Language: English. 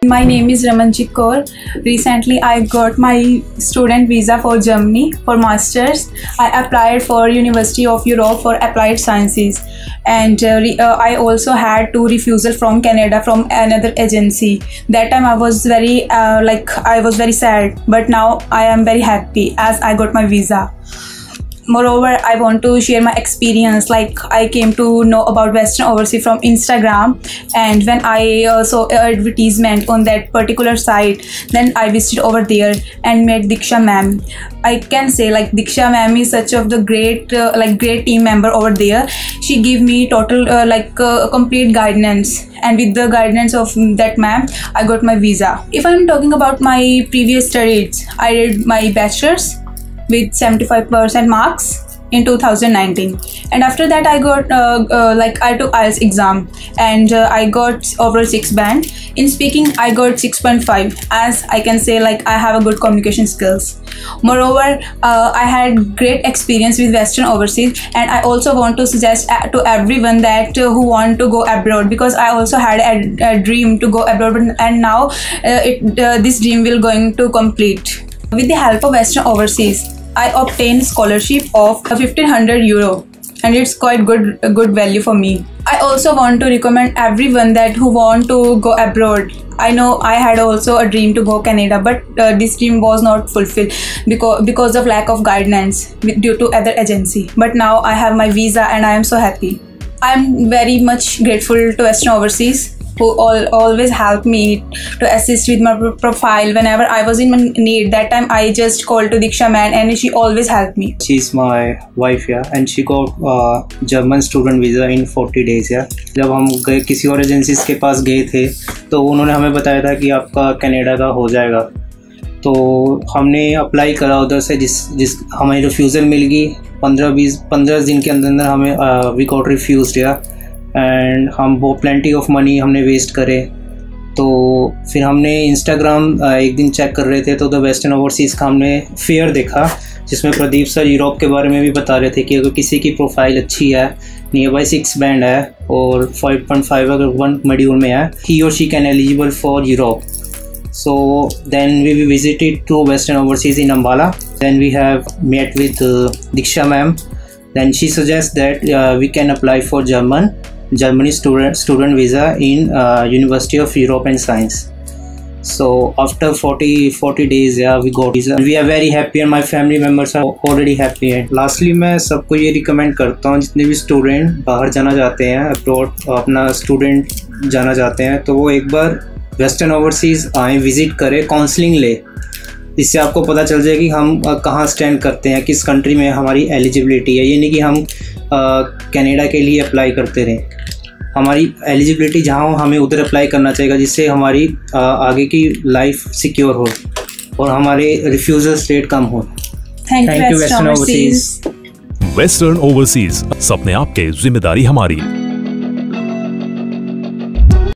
My name is Ramanjit Kaur. Recently, I got my student visa for Germany for masters. I applied for University of Europe for Applied Sciences, and I also had two refusal from Canada from another agency. That time I was very I was very sad, but now I am very happy as I got my visa. Moreover, I want to share my experience. Like, I came to know about Western Overseas from Instagram, and when I saw an advertisement on that particular site, then I visited over there and met Diksha ma'am. I can say like Diksha ma'am is such of the great great team member over there. She gave me total complete guidance, and with the guidance of that ma'am, I got my visa. If I'm talking about my previous studies, I did my bachelor's with 75% marks in 2019, and after that I got I took IELTS exam, and I got overall 6 band. In speaking, I got 6.5, as I can say like I have a good communication skills. Moreover, I had great experience with Western Overseas, and I also want to suggest to everyone that who want to go abroad, because I also had a dream to go abroad, and now this dream will going to complete. With the help of Western Overseas, I obtained scholarship of €1,500, and it's quite good value for me. I also want to recommend everyone that who want to go abroad. I know I had also a dream to go Canada, but this dream was not fulfilled because of lack of guidance due to other agency. But now I have my visa, and I am so happy. I am very much grateful to Western Overseas, who always helped me to assist with my profile whenever I was in need. That time I just called to Diksha man, and she always helped me. She's my wife, yeah, and she got German student visa in 40 days, yeah. जब हम गए किसी और agencies के पास गए थे, तो उन्होंने हमें बताया था कि आपका कनाडा का हो जाएगा, तो हमने अप्लाई करा उधर से, जिस हमें रिफ्यूज़ल मिल गई 15 दिन के अंदर हमें वी गॉट रिफ्यूज्ड, या एंड हम वो प्लेंटी ऑफ मनी हमने वेस्ट करे। तो फिर हमने इंस्टाग्राम एक दिन चेक कर रहे थे, तो द वेस्टर्न ओवरसीज़ का हमने फेयर देखा, जिसमें प्रदीप सर यूरोप के बारे में भी बता रहे थे कि अगर किसी की प्रोफाइल अच्छी है, नियर बाई 6 बैंड है और 5.5 अगर 1 मॉड्यूल में है, ही और she can eligible for Europe. So then we visited to Western Overseas in Ambala. Then we have met with Diksha ma'am. Then she suggests that we can apply for Germany student visa in University of Europe and Science. So after 40 days, yeah, we got visa. We are very happy, and my family members are already happy. And lastly, मैं सबको ये recommend करता हूँ, जितने भी student बाहर जाना चाहते हैं, abroad अपना student जाना चाहते हैं, तो वो एक बार वेस्टर्न ओवरसीज़ आएँ, विज़िट करें, काउंसलिंग ले. इससे आपको पता चल जाए कि हम कहाँ स्टैंड करते हैं, किस कंट्री में हमारी एलिजिबिलिटी है. ये नहीं कि हम कनाडा के लिए अप्लाई करते रहें. हमारी एलिजिबिलिटी जहाँ हो, हमें उधर अप्लाई करना चाहिए, जिससे हमारी आगे की लाइफ सिक्योर हो और हमारे रिफ्यूज़ल रेट कम हो. Thank you western overseas. Western overseas, सपने आपके, जिम्मेदारी हमारी.